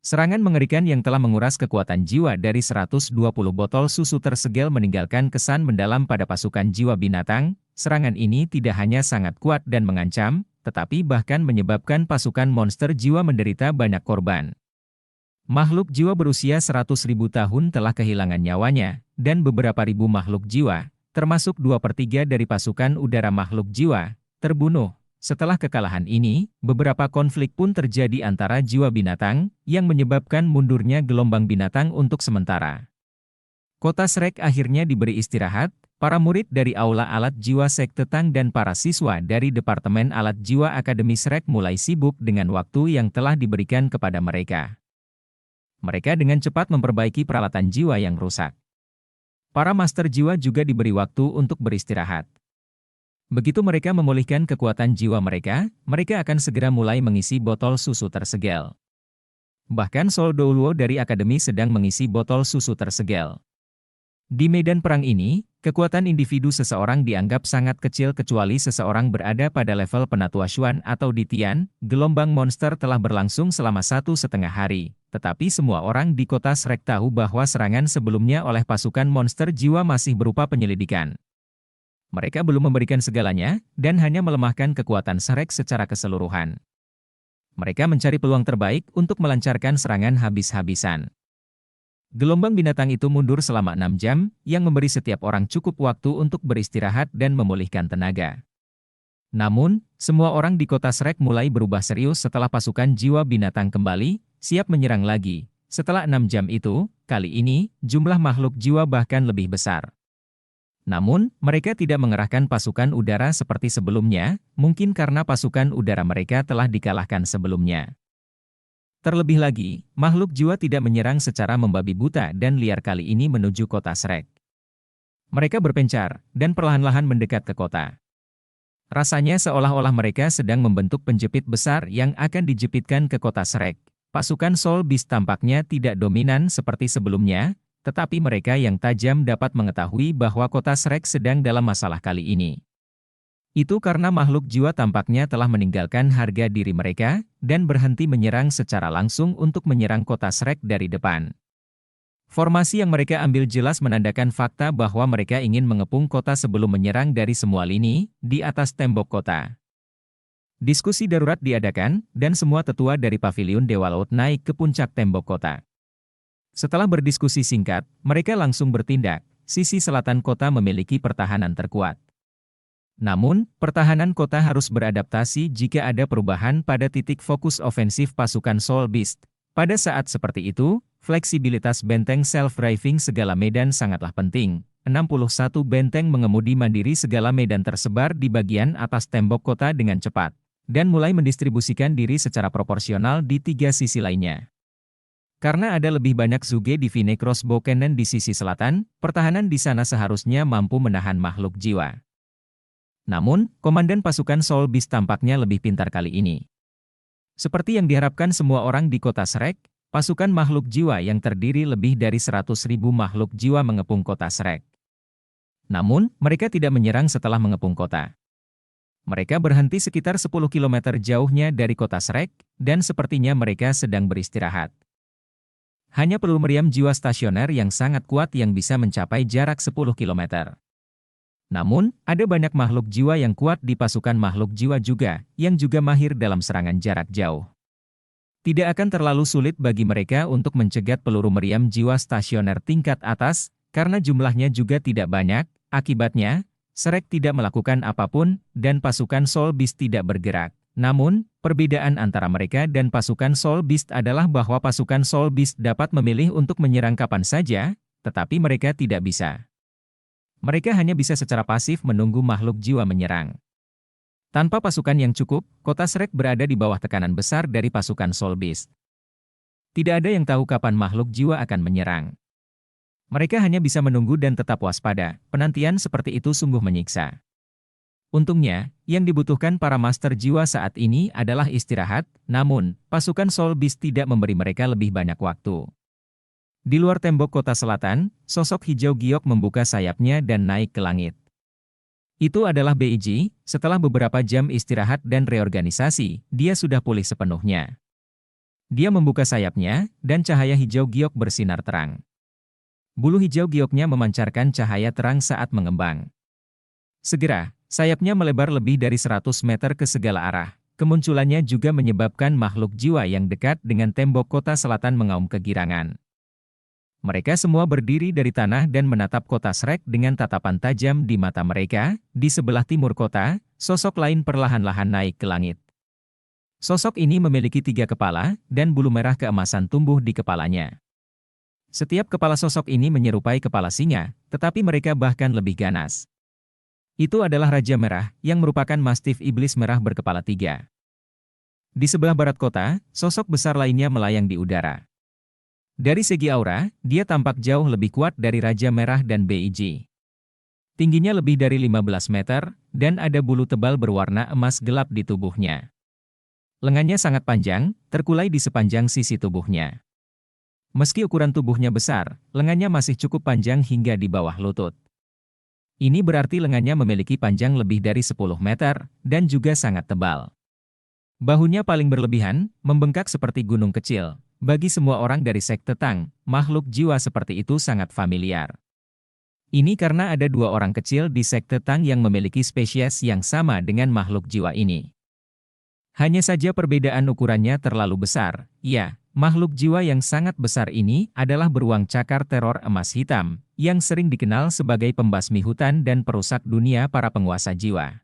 Serangan mengerikan yang telah menguras kekuatan jiwa dari 120 botol susu tersegel meninggalkan kesan mendalam pada pasukan jiwa binatang. Serangan ini tidak hanya sangat kuat dan mengancam, tetapi bahkan menyebabkan pasukan monster jiwa menderita banyak korban. Makhluk jiwa berusia 100.000 tahun telah kehilangan nyawanya, dan beberapa ribu makhluk jiwa, termasuk 2/3 dari pasukan udara makhluk jiwa, terbunuh. Setelah kekalahan ini, beberapa konflik pun terjadi antara jiwa binatang, yang menyebabkan mundurnya gelombang binatang untuk sementara. Kota Shrek akhirnya diberi istirahat, para murid dari Aula Alat Jiwa Sekte Tang dan para siswa dari Departemen Alat Jiwa Akademi Shrek mulai sibuk dengan waktu yang telah diberikan kepada mereka. Mereka dengan cepat memperbaiki peralatan jiwa yang rusak. Para master jiwa juga diberi waktu untuk beristirahat. Begitu mereka memulihkan kekuatan jiwa mereka, mereka akan segera mulai mengisi botol susu tersegel. Bahkan Sol Douluo dari Akademi sedang mengisi botol susu tersegel. Di medan perang ini, kekuatan individu seseorang dianggap sangat kecil kecuali seseorang berada pada level penatua Xuan atau di Tian. Gelombang monster telah berlangsung selama 1,5 hari, tetapi semua orang di kota Shrek tahu bahwa serangan sebelumnya oleh pasukan monster jiwa masih berupa penyelidikan. Mereka belum memberikan segalanya, dan hanya melemahkan kekuatan Shrek secara keseluruhan. Mereka mencari peluang terbaik untuk melancarkan serangan habis-habisan. Gelombang binatang itu mundur selama 6 jam, yang memberi setiap orang cukup waktu untuk beristirahat dan memulihkan tenaga. Namun, semua orang di kota Shrek mulai berubah serius setelah pasukan jiwa binatang kembali, siap menyerang lagi. Setelah 6 jam itu, kali ini, jumlah makhluk jiwa bahkan lebih besar. Namun, mereka tidak mengerahkan pasukan udara seperti sebelumnya, mungkin karena pasukan udara mereka telah dikalahkan sebelumnya. Terlebih lagi, makhluk jiwa tidak menyerang secara membabi buta dan liar kali ini menuju kota Shrek. Mereka berpencar, dan perlahan-lahan mendekat ke kota. Rasanya seolah-olah mereka sedang membentuk penjepit besar yang akan dijepitkan ke kota Shrek. Pasukan Soul Beast tampaknya tidak dominan seperti sebelumnya, tetapi mereka yang tajam dapat mengetahui bahwa kota Shrek sedang dalam masalah kali ini. Itu karena makhluk jiwa tampaknya telah meninggalkan harga diri mereka, dan berhenti menyerang secara langsung untuk menyerang kota Shrek dari depan. Formasi yang mereka ambil jelas menandakan fakta bahwa mereka ingin mengepung kota sebelum menyerang dari semua lini, di atas tembok kota. Diskusi darurat diadakan, dan semua tetua dari Paviliun Dewa Laut naik ke puncak tembok kota. Setelah berdiskusi singkat, mereka langsung bertindak. Sisi selatan kota memiliki pertahanan terkuat. Namun, pertahanan kota harus beradaptasi jika ada perubahan pada titik fokus ofensif pasukan Soul Beast. Pada saat seperti itu, fleksibilitas benteng self-driving segala medan sangatlah penting. 61 benteng mengemudi mandiri segala medan tersebar di bagian atas tembok kota dengan cepat, dan mulai mendistribusikan diri secara proporsional di 3 sisi lainnya. Karena ada lebih banyak Zuge Divine Crossbow Cannon di sisi selatan, pertahanan di sana seharusnya mampu menahan makhluk jiwa. Namun, komandan pasukan Soul Beast tampaknya lebih pintar kali ini. Seperti yang diharapkan semua orang di kota Shrek, pasukan makhluk jiwa yang terdiri lebih dari 100.000 makhluk jiwa mengepung kota Shrek. Namun, mereka tidak menyerang setelah mengepung kota. Mereka berhenti sekitar 10 km jauhnya dari kota Shrek, dan sepertinya mereka sedang beristirahat. Hanya perlu meriam jiwa stasioner yang sangat kuat yang bisa mencapai jarak 10 km. Namun, ada banyak makhluk jiwa yang kuat di pasukan makhluk jiwa juga, yang juga mahir dalam serangan jarak jauh. Tidak akan terlalu sulit bagi mereka untuk mencegat peluru meriam jiwa stasioner tingkat atas, karena jumlahnya juga tidak banyak. Akibatnya, Shrek tidak melakukan apapun, dan pasukan Soul Beast tidak bergerak. Namun, perbedaan antara mereka dan pasukan Soul Beast adalah bahwa pasukan Soul Beast dapat memilih untuk menyerang kapan saja, tetapi mereka tidak bisa. Mereka hanya bisa secara pasif menunggu makhluk jiwa menyerang. Tanpa pasukan yang cukup, kota Shrek berada di bawah tekanan besar dari pasukan Soul Beast. Tidak ada yang tahu kapan makhluk jiwa akan menyerang. Mereka hanya bisa menunggu dan tetap waspada. Penantian seperti itu sungguh menyiksa. Untungnya, yang dibutuhkan para master jiwa saat ini adalah istirahat, namun, pasukan Soul Beast tidak memberi mereka lebih banyak waktu. Di luar tembok kota selatan, sosok hijau giok membuka sayapnya dan naik ke langit. Itu adalah Beiji. Setelah beberapa jam istirahat dan reorganisasi, dia sudah pulih sepenuhnya. Dia membuka sayapnya, dan cahaya hijau giok bersinar terang. Bulu hijau gioknya memancarkan cahaya terang saat mengembang. Segera, sayapnya melebar lebih dari 100 meter ke segala arah. Kemunculannya juga menyebabkan makhluk jiwa yang dekat dengan tembok kota selatan mengaum kegirangan. Mereka semua berdiri dari tanah dan menatap kota Shrek dengan tatapan tajam di mata mereka. Di sebelah timur kota, sosok lain perlahan-lahan naik ke langit. Sosok ini memiliki 3 kepala, dan bulu merah keemasan tumbuh di kepalanya. Setiap kepala sosok ini menyerupai kepala singa, tetapi mereka bahkan lebih ganas. Itu adalah Raja Merah, yang merupakan mastif iblis merah berkepala 3. Di sebelah barat kota, sosok besar lainnya melayang di udara. Dari segi aura, dia tampak jauh lebih kuat dari Raja Merah dan BIG. Tingginya lebih dari 15 meter, dan ada bulu tebal berwarna emas gelap di tubuhnya. Lengannya sangat panjang, terkulai di sepanjang sisi tubuhnya. Meski ukuran tubuhnya besar, lengannya masih cukup panjang hingga di bawah lutut. Ini berarti lengannya memiliki panjang lebih dari 10 meter, dan juga sangat tebal. Bahunya paling berlebihan, membengkak seperti gunung kecil. Bagi semua orang dari sekte Tang, makhluk jiwa seperti itu sangat familiar. Ini karena ada 2 orang kecil di sekte Tang yang memiliki spesies yang sama dengan makhluk jiwa ini. Hanya saja perbedaan ukurannya terlalu besar. Ya, makhluk jiwa yang sangat besar ini adalah beruang cakar teror emas hitam, yang sering dikenal sebagai pembasmi hutan dan perusak dunia para penguasa jiwa.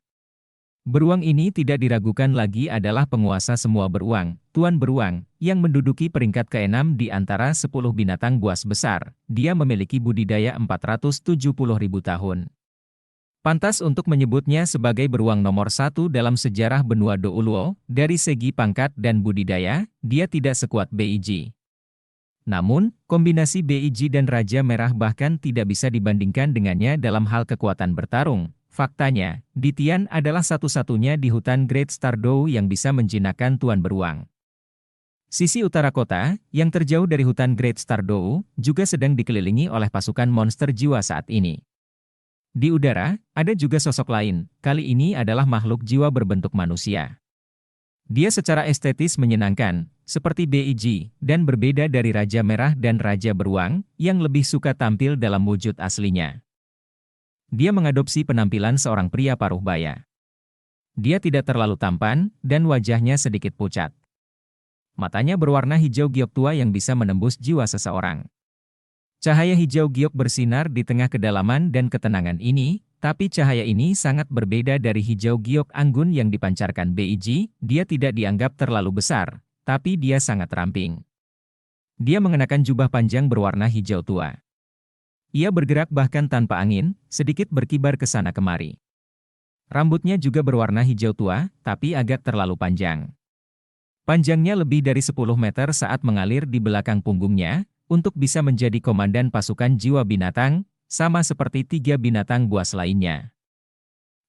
Beruang ini tidak diragukan lagi adalah penguasa semua beruang, Tuan Beruang, yang menduduki peringkat ke-6 di antara 10 binatang buas besar. Dia memiliki budidaya 470.000 tahun. Pantas untuk menyebutnya sebagai beruang nomor 1 dalam sejarah benua Douluo. Dari segi pangkat dan budidaya, dia tidak sekuat BIG. Namun, kombinasi BIG dan Raja Merah bahkan tidak bisa dibandingkan dengannya dalam hal kekuatan bertarung. Faktanya, Ditian adalah satu-satunya di hutan Great Stardow yang bisa menjinakkan Tuan Beruang. Sisi utara kota, yang terjauh dari hutan Great Stardow, juga sedang dikelilingi oleh pasukan monster jiwa saat ini. Di udara, ada juga sosok lain, kali ini adalah makhluk jiwa berbentuk manusia. Dia secara estetis menyenangkan, seperti BIG, dan berbeda dari Raja Merah dan Raja Beruang, yang lebih suka tampil dalam wujud aslinya. Dia mengadopsi penampilan seorang pria paruh baya. Dia tidak terlalu tampan, dan wajahnya sedikit pucat. Matanya berwarna hijau giok tua yang bisa menembus jiwa seseorang. Cahaya hijau giok bersinar di tengah kedalaman dan ketenangan ini, tapi cahaya ini sangat berbeda dari hijau giok anggun yang dipancarkan BIG. Dia tidak dianggap terlalu besar, tapi dia sangat ramping. Dia mengenakan jubah panjang berwarna hijau tua. Ia bergerak bahkan tanpa angin, sedikit berkibar ke sana kemari. Rambutnya juga berwarna hijau tua, tapi agak terlalu panjang. Panjangnya lebih dari 10 meter saat mengalir di belakang punggungnya, untuk bisa menjadi komandan pasukan jiwa binatang, sama seperti 3 binatang buas lainnya.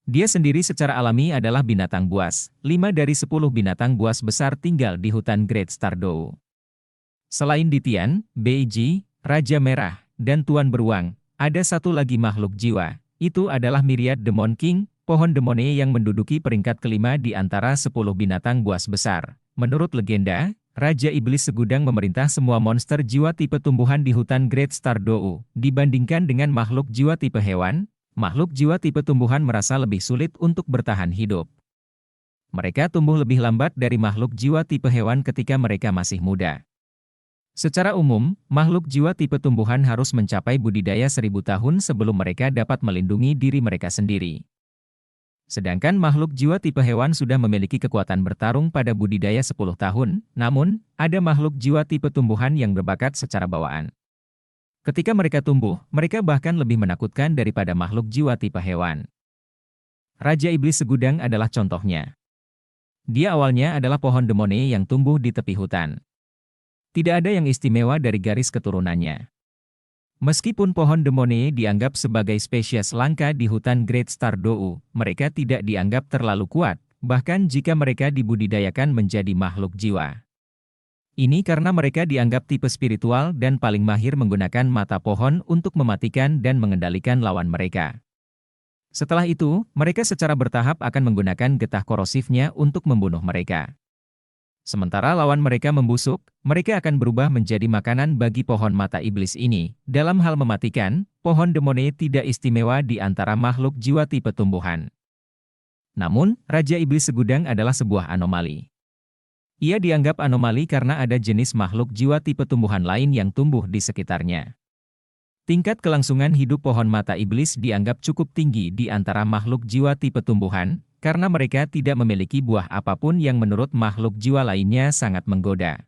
Dia sendiri secara alami adalah binatang buas. 5 dari 10 binatang buas besar tinggal di hutan Great Stardow. Selain Ditian, BIG, Raja Merah, dan Tuan Beruang, ada satu lagi makhluk jiwa. Itu adalah Myriad Demon King, pohon demone yang menduduki peringkat ke-5 di antara 10 binatang buas besar. Menurut legenda, Raja Iblis Segudang memerintah semua monster jiwa tipe tumbuhan di hutan Great Stardow. Dibandingkan dengan makhluk jiwa tipe hewan, makhluk jiwa tipe tumbuhan merasa lebih sulit untuk bertahan hidup. Mereka tumbuh lebih lambat dari makhluk jiwa tipe hewan ketika mereka masih muda. Secara umum, makhluk jiwa tipe tumbuhan harus mencapai budidaya 1000 tahun sebelum mereka dapat melindungi diri mereka sendiri. Sedangkan makhluk jiwa tipe hewan sudah memiliki kekuatan bertarung pada budidaya 10 tahun, namun, ada makhluk jiwa tipe tumbuhan yang berbakat secara bawaan. Ketika mereka tumbuh, mereka bahkan lebih menakutkan daripada makhluk jiwa tipe hewan. Raja Iblis Segudang adalah contohnya. Dia awalnya adalah pohon demone yang tumbuh di tepi hutan. Tidak ada yang istimewa dari garis keturunannya. Meskipun pohon demone dianggap sebagai spesies langka di hutan Great Stardow, mereka tidak dianggap terlalu kuat, bahkan jika mereka dibudidayakan menjadi makhluk jiwa. Ini karena mereka dianggap tipe spiritual dan paling mahir menggunakan mata pohon untuk mematikan dan mengendalikan lawan mereka. Setelah itu, mereka secara bertahap akan menggunakan getah korosifnya untuk membunuh mereka. Sementara lawan mereka membusuk, mereka akan berubah menjadi makanan bagi pohon mata iblis ini. Dalam hal mematikan, pohon demone tidak istimewa di antara makhluk jiwa tipe tumbuhan. Namun, Raja Iblis Segudang adalah sebuah anomali. Ia dianggap anomali karena ada jenis makhluk jiwa tipe tumbuhan lain yang tumbuh di sekitarnya. Tingkat kelangsungan hidup pohon mata iblis dianggap cukup tinggi di antara makhluk jiwa tipe tumbuhan, karena mereka tidak memiliki buah apapun yang menurut makhluk jiwa lainnya sangat menggoda.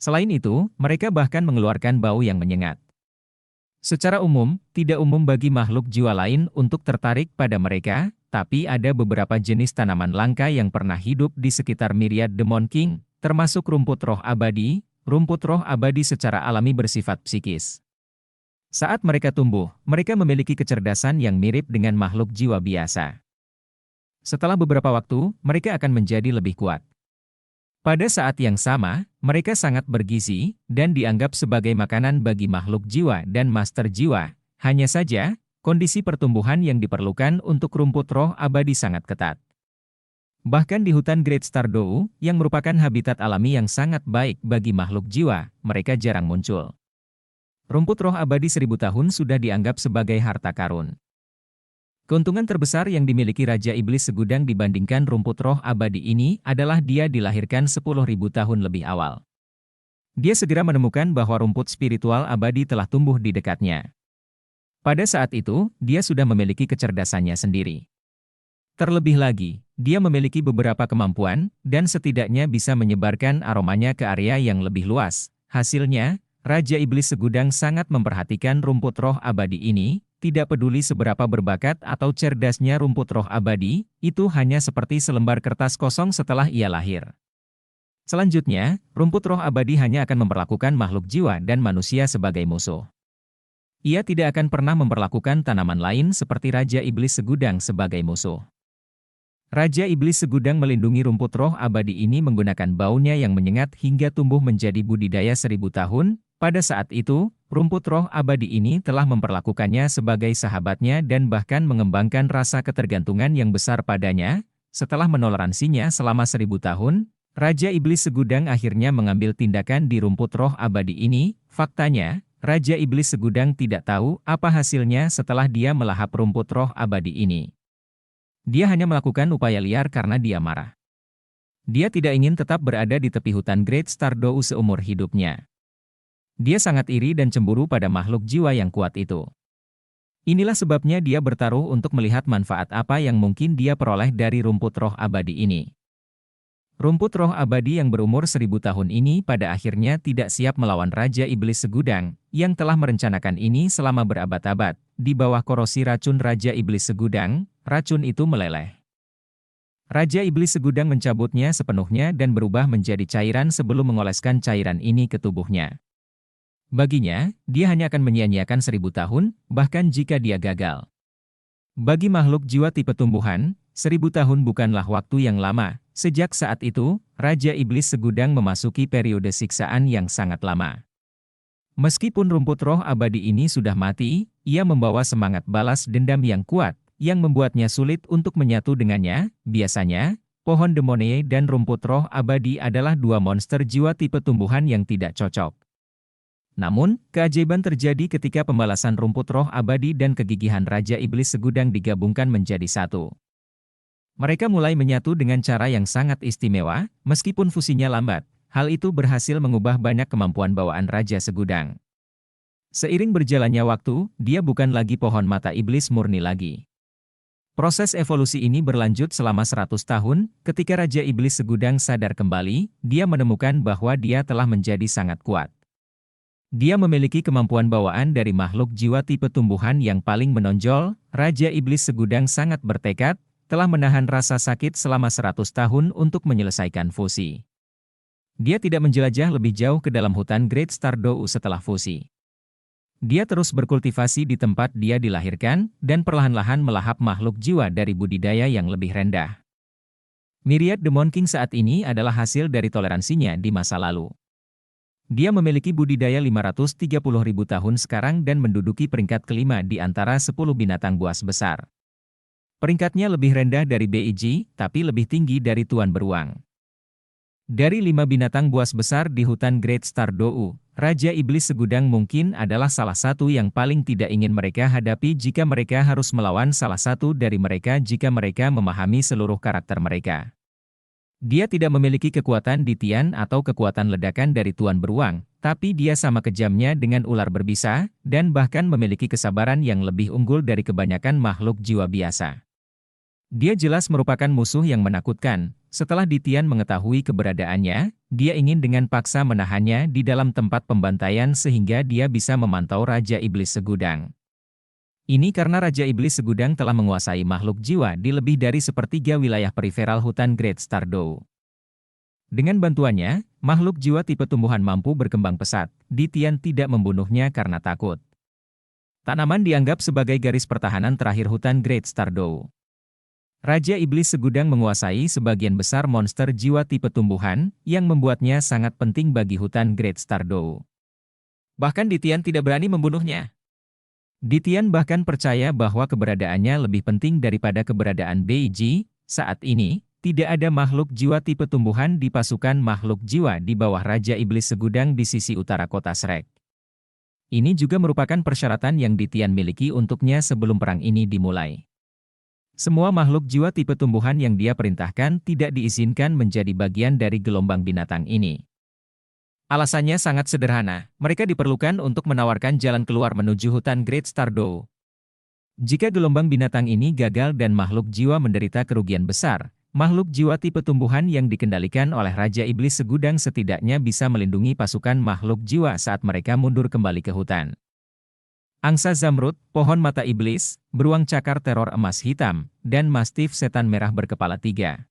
Selain itu, mereka bahkan mengeluarkan bau yang menyengat. Secara umum, tidak umum bagi makhluk jiwa lain untuk tertarik pada mereka, tapi ada beberapa jenis tanaman langka yang pernah hidup di sekitar Myriad Demon King, termasuk rumput roh abadi. Rumput roh abadi secara alami bersifat psikis. Saat mereka tumbuh, mereka memiliki kecerdasan yang mirip dengan makhluk jiwa biasa. Setelah beberapa waktu, mereka akan menjadi lebih kuat. Pada saat yang sama, mereka sangat bergizi, dan dianggap sebagai makanan bagi makhluk jiwa dan master jiwa. Hanya saja, kondisi pertumbuhan yang diperlukan untuk rumput roh abadi sangat ketat. Bahkan di hutan Great Stardew, yang merupakan habitat alami yang sangat baik bagi makhluk jiwa, mereka jarang muncul. Rumput roh abadi 1000 tahun sudah dianggap sebagai harta karun. Keuntungan terbesar yang dimiliki Raja Iblis Segudang dibandingkan rumput roh abadi ini adalah dia dilahirkan 10.000 tahun lebih awal. Dia segera menemukan bahwa rumput spiritual abadi telah tumbuh di dekatnya. Pada saat itu, dia sudah memiliki kecerdasannya sendiri. Terlebih lagi, dia memiliki beberapa kemampuan, dan setidaknya bisa menyebarkan aromanya ke area yang lebih luas. Hasilnya, Raja Iblis Segudang sangat memperhatikan rumput roh abadi ini, tidak peduli seberapa berbakat atau cerdasnya rumput roh abadi, itu hanya seperti selembar kertas kosong setelah ia lahir. Selanjutnya, rumput roh abadi hanya akan memperlakukan makhluk jiwa dan manusia sebagai musuh. Ia tidak akan pernah memperlakukan tanaman lain seperti Raja Iblis Segudang sebagai musuh. Raja Iblis Segudang melindungi rumput roh abadi ini menggunakan baunya yang menyengat hingga tumbuh menjadi budidaya 1000 tahun. Pada saat itu, rumput roh abadi ini telah memperlakukannya sebagai sahabatnya dan bahkan mengembangkan rasa ketergantungan yang besar padanya. Setelah menoleransinya selama 1000 tahun, Raja Iblis Segudang akhirnya mengambil tindakan di rumput roh abadi ini. Faktanya, Raja Iblis Segudang tidak tahu apa hasilnya setelah dia melahap rumput roh abadi ini. Dia hanya melakukan upaya liar karena dia marah. Dia tidak ingin tetap berada di tepi hutan Great Stardew seumur hidupnya. Dia sangat iri dan cemburu pada makhluk jiwa yang kuat itu. Inilah sebabnya dia bertaruh untuk melihat manfaat apa yang mungkin dia peroleh dari rumput roh abadi ini. Rumput roh abadi yang berumur 1000 tahun ini pada akhirnya tidak siap melawan Raja Iblis Segudang, yang telah merencanakan ini selama berabad-abad. Di bawah korosi racun Raja Iblis Segudang, racun itu meleleh. Raja Iblis Segudang mencabutnya sepenuhnya dan berubah menjadi cairan sebelum mengoleskan cairan ini ke tubuhnya. Baginya, dia hanya akan menyia-nyiakan 1000 tahun, bahkan jika dia gagal. Bagi makhluk jiwa tipe tumbuhan, 1000 tahun bukanlah waktu yang lama. Sejak saat itu, Raja Iblis Segudang memasuki periode siksaan yang sangat lama. Meskipun rumput roh abadi ini sudah mati, ia membawa semangat balas dendam yang kuat, yang membuatnya sulit untuk menyatu dengannya. Biasanya, pohon demone dan rumput roh abadi adalah dua monster jiwa tipe tumbuhan yang tidak cocok. Namun, keajaiban terjadi ketika pembalasan rumput roh abadi dan kegigihan Raja Iblis Segudang digabungkan menjadi satu. Mereka mulai menyatu dengan cara yang sangat istimewa, meskipun fusinya lambat. Hal itu berhasil mengubah banyak kemampuan bawaan Raja Segudang. Seiring berjalannya waktu, dia bukan lagi pohon mata iblis murni lagi. Proses evolusi ini berlanjut selama 100 tahun, ketika Raja Iblis Segudang sadar kembali, dia menemukan bahwa dia telah menjadi sangat kuat. Dia memiliki kemampuan bawaan dari makhluk jiwa tipe tumbuhan yang paling menonjol. Raja Iblis Segudang sangat bertekad, telah menahan rasa sakit selama 100 tahun untuk menyelesaikan fusi. Dia tidak menjelajah lebih jauh ke dalam hutan Great Stardew setelah fusi. Dia terus berkultivasi di tempat dia dilahirkan, dan perlahan-lahan melahap makhluk jiwa dari budidaya yang lebih rendah. Myriad Demon King saat ini adalah hasil dari toleransinya di masa lalu. Dia memiliki budidaya 530.000 tahun sekarang dan menduduki peringkat kelima di antara 10 binatang buas besar. Peringkatnya lebih rendah dari BIG, tapi lebih tinggi dari Tuan Beruang. Dari 5 binatang buas besar di hutan Great Stardou, Raja Iblis Segudang mungkin adalah salah satu yang paling tidak ingin mereka hadapi jika mereka harus melawan salah satu dari mereka jika mereka memahami seluruh karakter mereka. Dia tidak memiliki kekuatan Ditian atau kekuatan ledakan dari Tuan Beruang, tapi dia sama kejamnya dengan ular berbisa, dan bahkan memiliki kesabaran yang lebih unggul dari kebanyakan makhluk jiwa biasa. Dia jelas merupakan musuh yang menakutkan. Setelah Ditian mengetahui keberadaannya, dia ingin dengan paksa menahannya di dalam tempat pembantaian sehingga dia bisa memantau Raja Iblis Segudang. Ini karena Raja Iblis Segudang telah menguasai makhluk jiwa di lebih dari sepertiga wilayah periferal hutan Great Stardou. Dengan bantuannya, makhluk jiwa tipe tumbuhan mampu berkembang pesat. Ditian tidak membunuhnya karena takut. Tanaman dianggap sebagai garis pertahanan terakhir hutan Great Stardou. Raja Iblis Segudang menguasai sebagian besar monster jiwa tipe tumbuhan, yang membuatnya sangat penting bagi hutan Great Stardou. Bahkan Ditian tidak berani membunuhnya. Ditian bahkan percaya bahwa keberadaannya lebih penting daripada keberadaan Beiji. Saat ini, tidak ada makhluk jiwa tipe tumbuhan di pasukan makhluk jiwa di bawah Raja Iblis Segudang di sisi utara kota Shrek. Ini juga merupakan persyaratan yang Ditian miliki untuknya sebelum perang ini dimulai. Semua makhluk jiwa tipe tumbuhan yang dia perintahkan tidak diizinkan menjadi bagian dari gelombang binatang ini. Alasannya sangat sederhana, mereka diperlukan untuk menawarkan jalan keluar menuju hutan Great Stardou. Jika gelombang binatang ini gagal dan makhluk jiwa menderita kerugian besar, makhluk jiwa tipe tumbuhan yang dikendalikan oleh Raja Iblis Segudang setidaknya bisa melindungi pasukan makhluk jiwa saat mereka mundur kembali ke hutan. Angsa Zamrud, pohon mata iblis, beruang cakar teror emas hitam, dan mastif setan merah berkepala 3.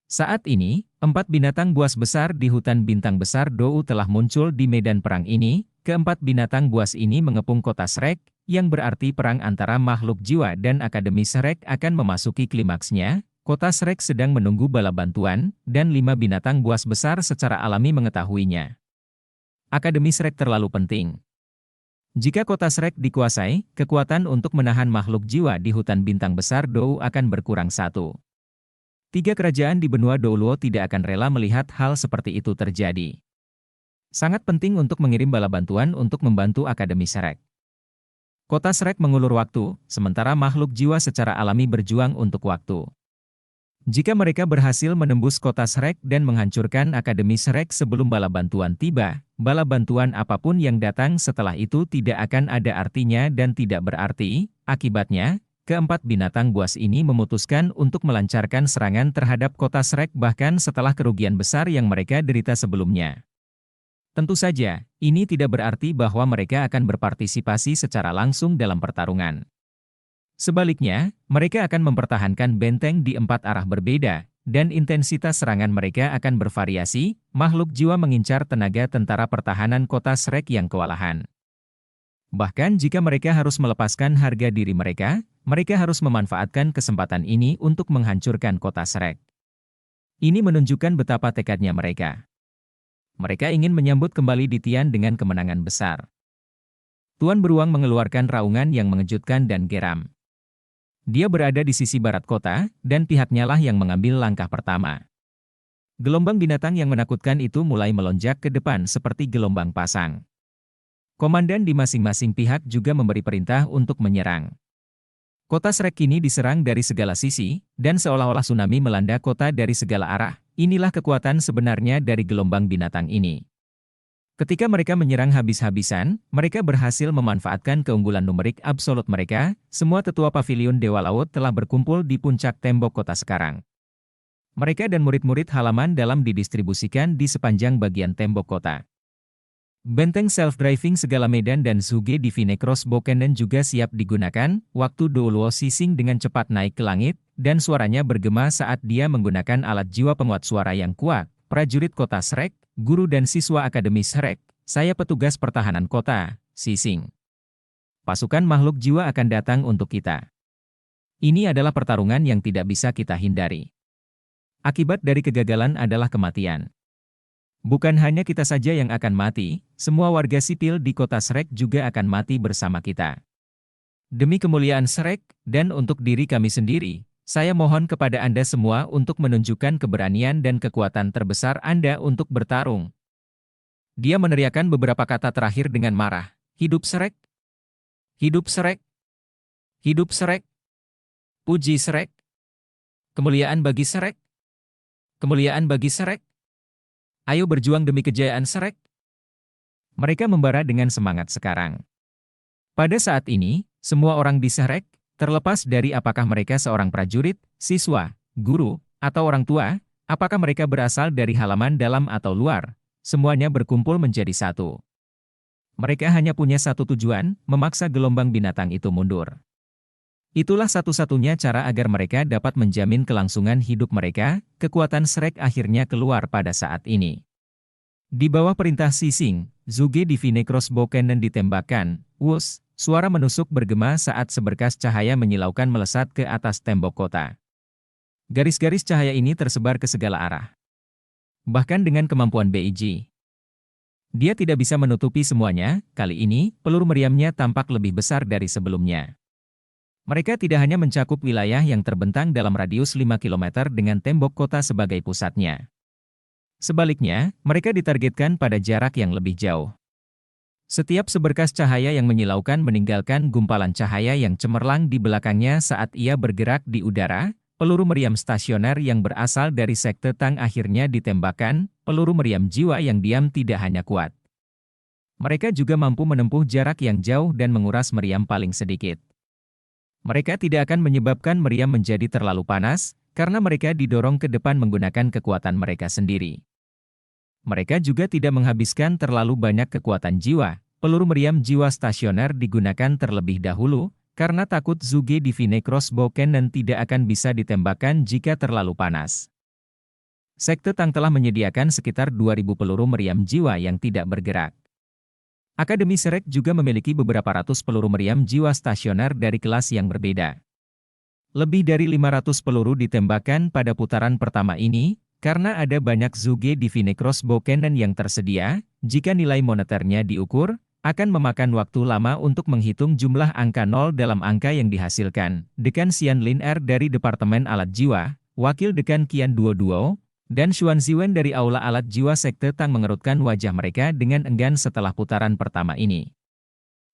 Saat ini, 4 binatang buas besar di hutan bintang besar Dou telah muncul di medan perang ini. Keempat binatang buas ini mengepung kota Shrek, yang berarti perang antara makhluk jiwa dan Akademi Shrek akan memasuki klimaksnya. Kota Shrek sedang menunggu bala bantuan, dan 5 binatang buas besar secara alami mengetahuinya. Akademi Shrek terlalu penting. Jika kota Shrek dikuasai, kekuatan untuk menahan makhluk jiwa di hutan bintang besar Dou akan berkurang 1. 3 kerajaan di benua Doulo tidak akan rela melihat hal seperti itu terjadi. Sangat penting untuk mengirim bala bantuan untuk membantu Akademi Shrek. Kota Shrek mengulur waktu, sementara makhluk jiwa secara alami berjuang untuk waktu. Jika mereka berhasil menembus kota Shrek dan menghancurkan Akademi Shrek sebelum bala bantuan tiba, bala bantuan apapun yang datang setelah itu tidak akan ada artinya dan tidak berarti. Akibatnya, keempat binatang buas ini memutuskan untuk melancarkan serangan terhadap kota Shrek bahkan setelah kerugian besar yang mereka derita sebelumnya. Tentu saja, ini tidak berarti bahwa mereka akan berpartisipasi secara langsung dalam pertarungan. Sebaliknya, mereka akan mempertahankan benteng di 4 arah berbeda, dan intensitas serangan mereka akan bervariasi. Makhluk jiwa mengincar tenaga tentara pertahanan kota Shrek yang kewalahan. Bahkan jika mereka harus melepaskan harga diri mereka harus memanfaatkan kesempatan ini untuk menghancurkan kota Shrek. Ini menunjukkan betapa tekadnya mereka. Mereka ingin menyambut kembali Ditian dengan kemenangan besar. Tuan Beruang mengeluarkan raungan yang mengejutkan dan geram. Dia berada di sisi barat kota, dan pihaknya lah yang mengambil langkah pertama. Gelombang binatang yang menakutkan itu mulai melonjak ke depan seperti gelombang pasang. Komandan di masing-masing pihak juga memberi perintah untuk menyerang. Kota Shrek kini diserang dari segala sisi, dan seolah-olah tsunami melanda kota dari segala arah. Inilah kekuatan sebenarnya dari gelombang binatang ini. Ketika mereka menyerang habis-habisan, mereka berhasil memanfaatkan keunggulan numerik absolut mereka. Semua tetua pavilion Dewa Laut telah berkumpul di puncak tembok kota sekarang. Mereka dan murid-murid halaman dalam didistribusikan di sepanjang bagian tembok kota. Benteng self-driving segala medan dan Zuge Divine Crossbow Cannon juga siap digunakan. Waktu Doulo Sising dengan cepat naik ke langit, dan suaranya bergema saat dia menggunakan alat jiwa penguat suara yang kuat. Prajurit kota Shrek, guru dan siswa Akademi Shrek, saya petugas pertahanan kota, Sising. Pasukan makhluk jiwa akan datang untuk kita. Ini adalah pertarungan yang tidak bisa kita hindari. Akibat dari kegagalan adalah kematian. Bukan hanya kita saja yang akan mati, semua warga sipil di kota Shrek juga akan mati bersama kita. Demi kemuliaan Shrek, dan untuk diri kami sendiri, Saya mohon kepada Anda semua untuk menunjukkan keberanian dan kekuatan terbesar Anda untuk bertarung. Dia meneriakkan beberapa kata terakhir dengan marah. Hidup Shrek! Hidup Shrek! Hidup Shrek! Puji Shrek! Kemuliaan bagi Shrek! Kemuliaan bagi Shrek! Ayo berjuang demi kejayaan Shrek! Mereka membara dengan semangat sekarang. Pada saat ini, semua orang di Shrek, terlepas dari apakah mereka seorang prajurit, siswa, guru, atau orang tua, apakah mereka berasal dari halaman dalam atau luar, semuanya berkumpul menjadi satu. Mereka hanya punya satu tujuan, memaksa gelombang binatang itu mundur. Itulah satu-satunya cara agar mereka dapat menjamin kelangsungan hidup mereka. Kekuatan Shrek akhirnya keluar pada saat ini. Di bawah perintah Sising, Zhuge Divine Crossbow Cannon ditembakkan. Wush, suara menusuk bergema saat seberkas cahaya menyilaukan melesat ke atas tembok kota. Garis-garis cahaya ini tersebar ke segala arah. Bahkan dengan kemampuan BIG, dia tidak bisa menutupi semuanya. Kali ini, peluru meriamnya tampak lebih besar dari sebelumnya. Mereka tidak hanya mencakup wilayah yang terbentang dalam radius 5 km dengan tembok kota sebagai pusatnya. Sebaliknya, mereka ditargetkan pada jarak yang lebih jauh. Setiap seberkas cahaya yang menyilaukan meninggalkan gumpalan cahaya yang cemerlang di belakangnya saat ia bergerak di udara. Peluru meriam stasioner yang berasal dari sekte Tang akhirnya ditembakkan. Peluru meriam jiwa yang diam tidak hanya kuat. Mereka juga mampu menempuh jarak yang jauh dan menguras meriam paling sedikit. Mereka tidak akan menyebabkan meriam menjadi terlalu panas, karena mereka didorong ke depan menggunakan kekuatan mereka sendiri. Mereka juga tidak menghabiskan terlalu banyak kekuatan jiwa. Peluru meriam jiwa stasioner digunakan terlebih dahulu, karena takut Zhuge Divine Crossbow Cannon tidak akan bisa ditembakkan jika terlalu panas. Sekte Tang telah menyediakan sekitar 2.000 peluru meriam jiwa yang tidak bergerak. Akademi Shrek juga memiliki beberapa ratus peluru meriam jiwa stasioner dari kelas yang berbeda. Lebih dari 500 peluru ditembakkan pada putaran pertama ini, karena ada banyak Zhuge Divine Crossbow Cannon yang tersedia. Jika nilai moneternya diukur, akan memakan waktu lama untuk menghitung jumlah angka 0 dalam angka yang dihasilkan. Dekan Xian Lin Er dari Departemen Alat Jiwa, Wakil Dekan Qian Duo, dan Xuan Ziwen dari Aula Alat Jiwa Sekte Tang mengerutkan wajah mereka dengan enggan setelah putaran pertama ini.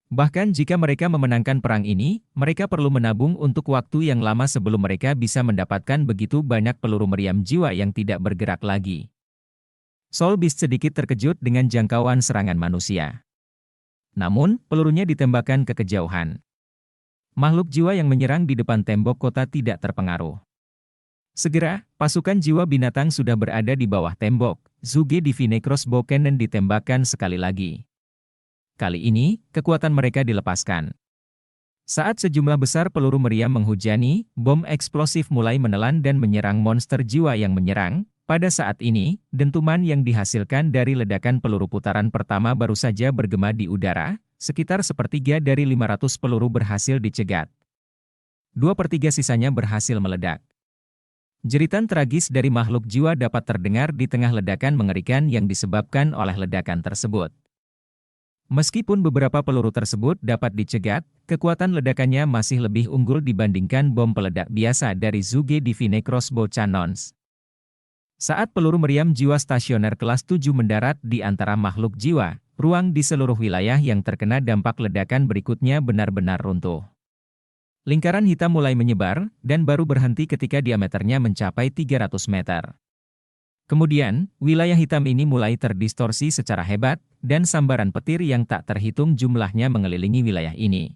Bahkan jika mereka memenangkan perang ini, mereka perlu menabung untuk waktu yang lama sebelum mereka bisa mendapatkan begitu banyak peluru meriam jiwa yang tidak bergerak lagi. Soul Beast sedikit terkejut dengan jangkauan serangan manusia. Namun, pelurunya ditembakkan ke kejauhan. Makhluk jiwa yang menyerang di depan tembok kota tidak terpengaruh. Segera, pasukan jiwa binatang sudah berada di bawah tembok. Zhuge Divine Crossbow Cannon ditembakkan sekali lagi. Kali ini, kekuatan mereka dilepaskan. Saat sejumlah besar peluru meriam menghujani, bom eksplosif mulai menelan dan menyerang monster jiwa yang menyerang. Pada saat ini, dentuman yang dihasilkan dari ledakan peluru putaran pertama baru saja bergema di udara. Sekitar sepertiga dari 500 peluru berhasil dicegat. 2/3 sisanya berhasil meledak. Jeritan tragis dari makhluk jiwa dapat terdengar di tengah ledakan mengerikan yang disebabkan oleh ledakan tersebut. Meskipun beberapa peluru tersebut dapat dicegat, kekuatan ledakannya masih lebih unggul dibandingkan bom peledak biasa dari Zhuge Divine Crossbow Cannons. Saat peluru meriam jiwa stasioner kelas 7 mendarat di antara makhluk jiwa, ruang di seluruh wilayah yang terkena dampak ledakan berikutnya benar-benar runtuh. Lingkaran hitam mulai menyebar, dan baru berhenti ketika diameternya mencapai 300 meter. Kemudian, wilayah hitam ini mulai terdistorsi secara hebat, dan sambaran petir yang tak terhitung jumlahnya mengelilingi wilayah ini.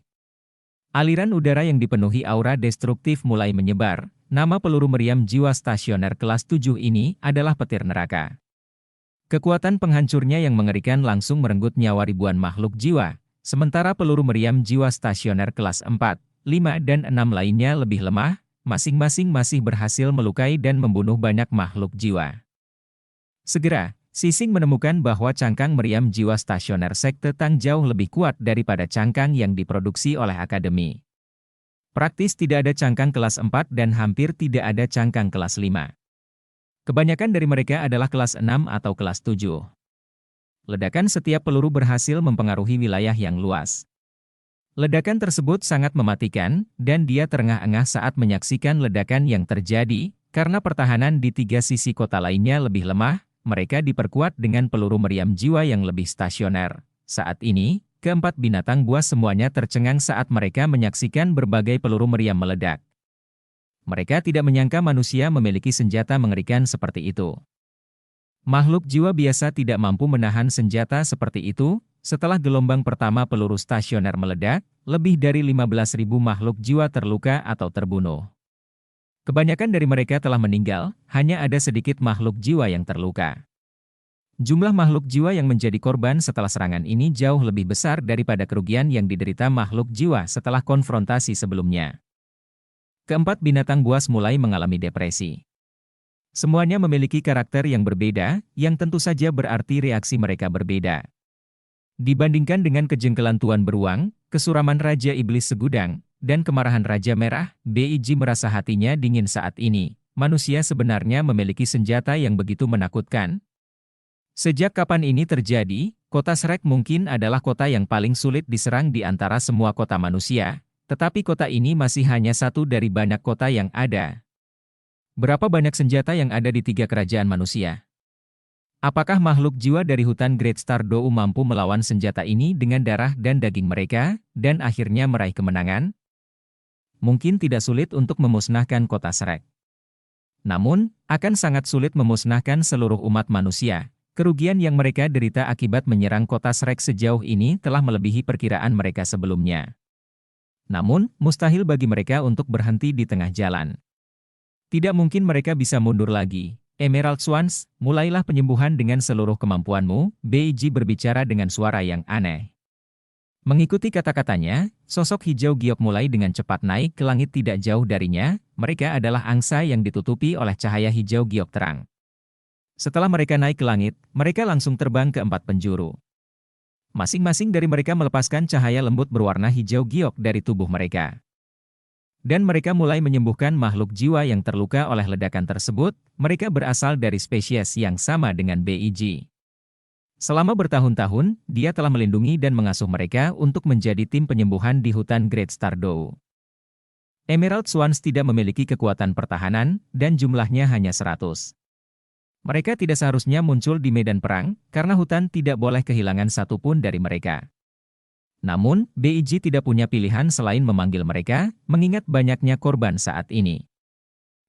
Aliran udara yang dipenuhi aura destruktif mulai menyebar. Nama peluru meriam jiwa stasioner kelas 7 ini adalah petir neraka. Kekuatan penghancurnya yang mengerikan langsung merenggut nyawa ribuan makhluk jiwa, sementara peluru meriam jiwa stasioner kelas 4, 5 dan 6 lainnya lebih lemah, masing-masing masih berhasil melukai dan membunuh banyak makhluk jiwa. Segera, Sising menemukan bahwa cangkang meriam jiwa stasioner Sekte Tang jauh lebih kuat daripada cangkang yang diproduksi oleh Akademi. Praktis tidak ada cangkang kelas 4 dan hampir tidak ada cangkang kelas 5. Kebanyakan dari mereka adalah kelas 6 atau kelas 7. Ledakan setiap peluru berhasil mempengaruhi wilayah yang luas. Ledakan tersebut sangat mematikan, dan dia terengah-engah saat menyaksikan ledakan yang terjadi, karena pertahanan di tiga sisi kota lainnya lebih lemah, mereka diperkuat dengan peluru meriam jiwa yang lebih stasioner. Saat ini, keempat binatang buas semuanya tercengang saat mereka menyaksikan berbagai peluru meriam meledak. Mereka tidak menyangka manusia memiliki senjata mengerikan seperti itu. Makhluk jiwa biasa tidak mampu menahan senjata seperti itu. Setelah gelombang pertama peluru stasioner meledak, lebih dari 15.000 makhluk jiwa terluka atau terbunuh. Kebanyakan dari mereka telah meninggal, hanya ada sedikit makhluk jiwa yang terluka. Jumlah makhluk jiwa yang menjadi korban setelah serangan ini jauh lebih besar daripada kerugian yang diderita makhluk jiwa setelah konfrontasi sebelumnya. Keempat binatang buas mulai mengalami depresi. Semuanya memiliki karakter yang berbeda, yang tentu saja berarti reaksi mereka berbeda. Dibandingkan dengan kejengkelan Tuan Beruang, kesuraman Raja Iblis Segudang, dan kemarahan Raja Merah, BIG merasa hatinya dingin saat ini. Manusia sebenarnya memiliki senjata yang begitu menakutkan. Sejak kapan ini terjadi, kota Shrek mungkin adalah kota yang paling sulit diserang di antara semua kota manusia, tetapi kota ini masih hanya satu dari banyak kota yang ada. Berapa banyak senjata yang ada di tiga kerajaan manusia? Apakah makhluk jiwa dari hutan Great Stardow mampu melawan senjata ini dengan darah dan daging mereka, dan akhirnya meraih kemenangan? Mungkin tidak sulit untuk memusnahkan kota Shrek. Namun, akan sangat sulit memusnahkan seluruh umat manusia. Kerugian yang mereka derita akibat menyerang kota Shrek sejauh ini telah melebihi perkiraan mereka sebelumnya. Namun, mustahil bagi mereka untuk berhenti di tengah jalan. Tidak mungkin mereka bisa mundur lagi. Emerald Swans, mulailah penyembuhan dengan seluruh kemampuanmu, BIG berbicara dengan suara yang aneh. Mengikuti kata-katanya, sosok hijau giok mulai dengan cepat naik ke langit tidak jauh darinya, mereka adalah angsa yang ditutupi oleh cahaya hijau giok terang. Setelah mereka naik ke langit, mereka langsung terbang ke empat penjuru. Masing-masing dari mereka melepaskan cahaya lembut berwarna hijau giok dari tubuh mereka. Dan mereka mulai menyembuhkan makhluk jiwa yang terluka oleh ledakan tersebut, mereka berasal dari spesies yang sama dengan BIG. Selama bertahun-tahun, dia telah melindungi dan mengasuh mereka untuk menjadi tim penyembuhan di hutan Great Stardow. Emerald Swans tidak memiliki kekuatan pertahanan, dan jumlahnya hanya 100. Mereka tidak seharusnya muncul di medan perang, karena hutan tidak boleh kehilangan satupun dari mereka. Namun, BIG tidak punya pilihan selain memanggil mereka, mengingat banyaknya korban saat ini.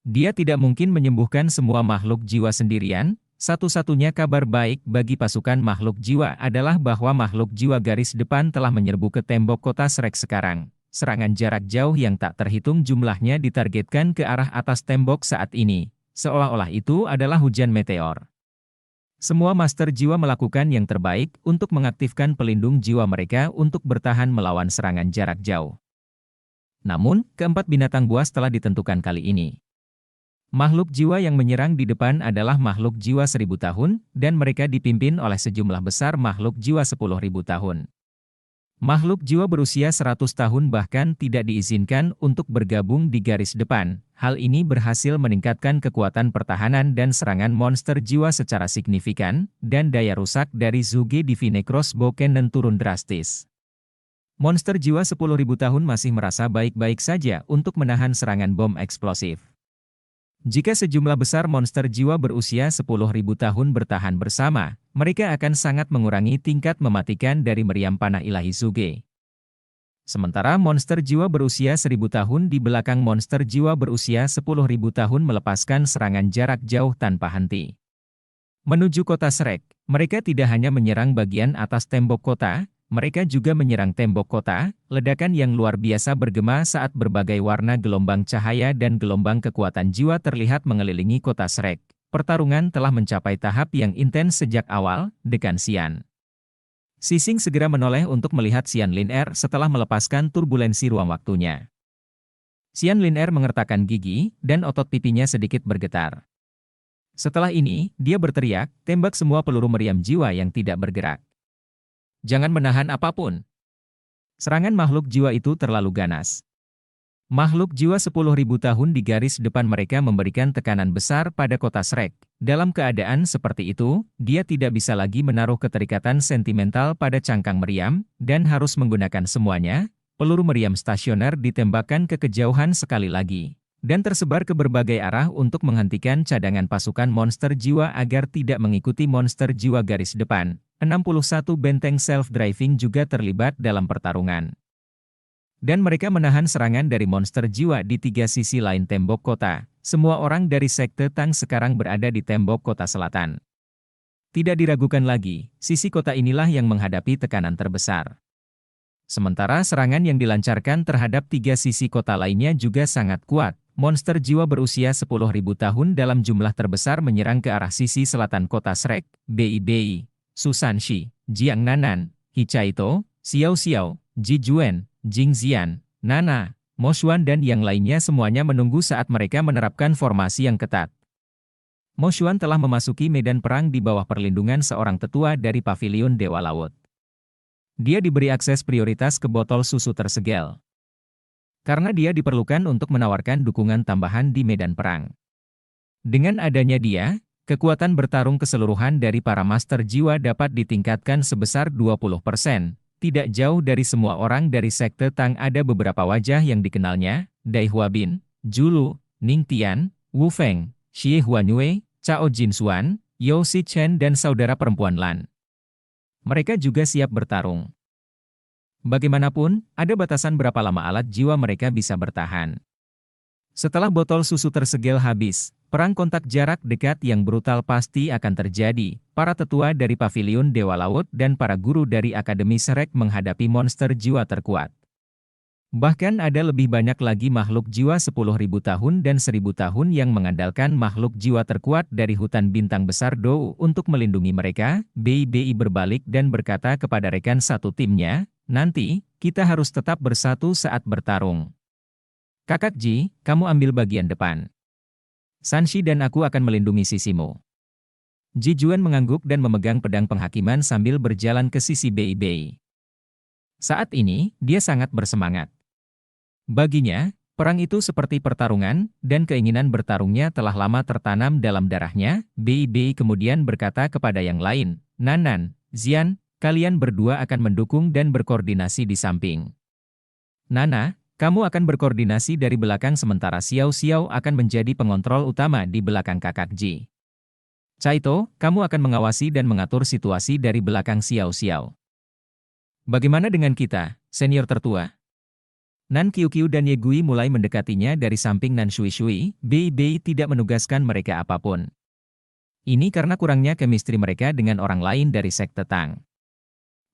Dia tidak mungkin menyembuhkan semua makhluk jiwa sendirian. Satu-satunya kabar baik bagi pasukan makhluk jiwa adalah bahwa makhluk jiwa garis depan telah menyerbu ke tembok kota Shrek sekarang. Serangan jarak jauh yang tak terhitung jumlahnya ditargetkan ke arah atas tembok saat ini, seolah-olah itu adalah hujan meteor. Semua master jiwa melakukan yang terbaik untuk mengaktifkan pelindung jiwa mereka untuk bertahan melawan serangan jarak jauh. Namun, keempat binatang buas telah ditentukan kali ini. Makhluk jiwa yang menyerang di depan adalah makhluk jiwa 1000 tahun, dan mereka dipimpin oleh sejumlah besar makhluk jiwa 10.000 tahun. Makhluk jiwa berusia 100 tahun bahkan tidak diizinkan untuk bergabung di garis depan. Hal ini berhasil meningkatkan kekuatan pertahanan dan serangan monster jiwa secara signifikan, dan daya rusak dari Zuge Divine Crossbow Cannon turun drastis. Monster jiwa 10.000 tahun masih merasa baik-baik saja untuk menahan serangan bom eksplosif. Jika sejumlah besar monster jiwa berusia 10.000 tahun bertahan bersama, mereka akan sangat mengurangi tingkat mematikan dari meriam panah ilahi Zuge. Sementara monster jiwa berusia 1000 tahun di belakang monster jiwa berusia 10.000 tahun melepaskan serangan jarak jauh tanpa henti. Menuju kota Shrek, mereka tidak hanya menyerang bagian atas tembok kota, mereka juga menyerang tembok kota. Ledakan yang luar biasa bergema saat berbagai warna gelombang cahaya dan gelombang kekuatan jiwa terlihat mengelilingi kota Shrek. Pertarungan telah mencapai tahap yang intens sejak awal, dekan Xian. Sising segera menoleh untuk melihat Xian Lin Er setelah melepaskan turbulensi ruang waktunya. Xian Lin Er mengertakkan gigi, dan otot pipinya sedikit bergetar. Setelah ini, dia berteriak, tembak semua peluru meriam jiwa yang tidak bergerak. Jangan menahan apapun. Serangan makhluk jiwa itu terlalu ganas. Makhluk jiwa 10.000 tahun di garis depan mereka memberikan tekanan besar pada kota Shrek. Dalam keadaan seperti itu, dia tidak bisa lagi menaruh keterikatan sentimental pada cangkang meriam, dan harus menggunakan semuanya peluru meriam stasioner ditembakkan ke kejauhan sekali lagi, dan tersebar ke berbagai arah untuk menghentikan cadangan pasukan monster jiwa agar tidak mengikuti monster jiwa garis depan. 61 benteng self-driving juga terlibat dalam pertarungan. Dan mereka menahan serangan dari monster jiwa di 3 sisi lain tembok kota. Semua orang dari sekte Tang sekarang berada di tembok kota selatan. Tidak diragukan lagi, sisi kota inilah yang menghadapi tekanan terbesar. Sementara serangan yang dilancarkan terhadap 3 sisi kota lainnya juga sangat kuat. Monster jiwa berusia 10.000 tahun dalam jumlah terbesar menyerang ke arah sisi selatan kota Shrek, Bei, Susanshi, Jiang Nanan, Hichaito, Xiao Xiao, Ji Juan, Jing Xian, Nana, Mo Xuan dan yang lainnya semuanya menunggu saat mereka menerapkan formasi yang ketat. Mo Xuan telah memasuki medan perang di bawah perlindungan seorang tetua dari Paviliun Dewa Laut. Dia diberi akses prioritas ke botol susu tersegel. Karena dia diperlukan untuk menawarkan dukungan tambahan di medan perang. Dengan adanya dia, kekuatan bertarung keseluruhan dari para master jiwa dapat ditingkatkan sebesar 20%. Tidak jauh dari semua orang dari sekte Tang ada beberapa wajah yang dikenalnya, Dai Huabin, Julu, Ning Tian, Wu Feng, Xie Huanyue, Cao Jinxuan, Yao Xichen dan saudara perempuan Lan. Mereka juga siap bertarung. Bagaimanapun, ada batasan berapa lama alat jiwa mereka bisa bertahan. Setelah botol susu tersegel habis, perang kontak jarak dekat yang brutal pasti akan terjadi. Para tetua dari Paviliun Dewa Laut dan para guru dari Akademi Shrek menghadapi monster jiwa terkuat. Bahkan ada lebih banyak lagi makhluk jiwa 10.000 tahun dan 1.000 tahun yang mengandalkan makhluk jiwa terkuat dari hutan bintang besar Dou untuk melindungi mereka. Bei berbalik dan berkata kepada rekan satu timnya, nanti, kita harus tetap bersatu saat bertarung. Kakak Ji, kamu ambil bagian depan. Sanshi dan aku akan melindungi sisimu. Ji Juan mengangguk dan memegang pedang penghakiman sambil berjalan ke sisi Bei. Saat ini, dia sangat bersemangat. Baginya, perang itu seperti pertarungan, dan keinginan bertarungnya telah lama tertanam dalam darahnya. Bei kemudian berkata kepada yang lain, Nanan, Xian, kalian berdua akan mendukung dan berkoordinasi di samping. Nana, kamu akan berkoordinasi dari belakang sementara Xiao Xiao akan menjadi pengontrol utama di belakang kakak Ji. Caito, kamu akan mengawasi dan mengatur situasi dari belakang Xiao Xiao. Bagaimana dengan kita, senior tertua? Nan Qiu dan Ye Gui mulai mendekatinya dari samping Nan Shui. Bei tidak menugaskan mereka apapun. Ini karena kurangnya chemistry mereka dengan orang lain dari sekte Tang.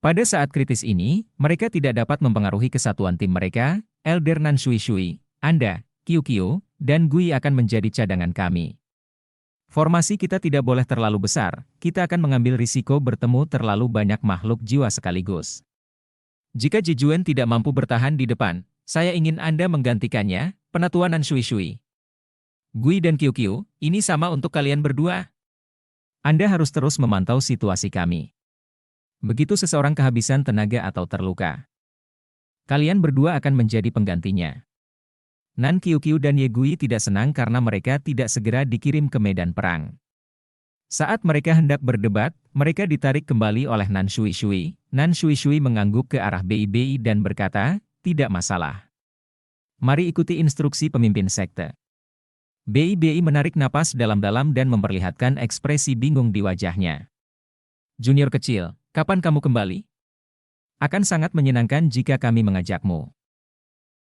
Pada saat kritis ini, mereka tidak dapat mempengaruhi kesatuan tim mereka. Elder Nan Shui, Anda, Qiu, dan Gui akan menjadi cadangan kami. Formasi kita tidak boleh terlalu besar, kita akan mengambil risiko bertemu terlalu banyak makhluk jiwa sekaligus. Jika Ji Juan tidak mampu bertahan di depan, saya ingin Anda menggantikannya, penatua Nan Shui. Gui dan Qiu, ini sama untuk kalian berdua. Anda harus terus memantau situasi kami. Begitu seseorang kehabisan tenaga atau terluka, kalian berdua akan menjadi penggantinya. Nan Qiu dan Ye Gui tidak senang karena mereka tidak segera dikirim ke medan perang. Saat mereka hendak berdebat, mereka ditarik kembali oleh Nan Shui. Nan Shui mengangguk ke arah Bei dan berkata, tidak masalah. Mari ikuti instruksi pemimpin sekte. Bei menarik napas dalam-dalam dan memperlihatkan ekspresi bingung di wajahnya. Junior kecil, kapan kamu kembali? Akan sangat menyenangkan jika kami mengajakmu.